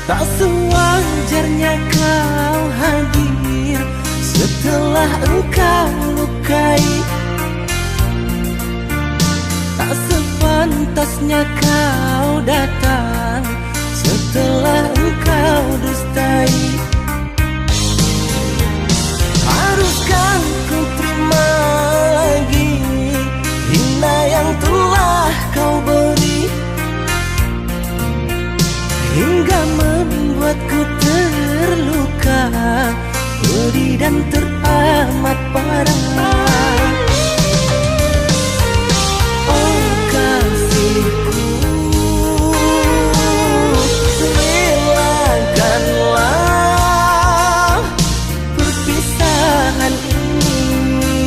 Tak sewajarnya kau hadir setelah engkau lukai. Tak sepantasnya kau datang setelah engkau dustai. Haruskah ku terima lagi hina yang telah kau beri, hingga membuatku terluka, pedih dan teramat parah. Oh kasihku, relakanlah perpisahan ini.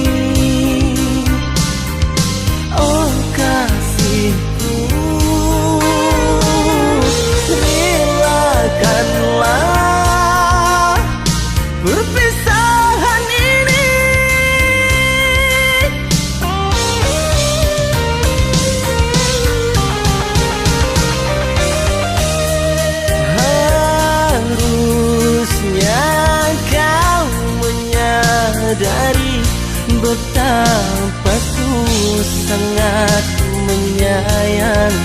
Oh kasihku, relakanlah perpisahan ini. Harusnya kau menyadari betapa ku sangat menyayang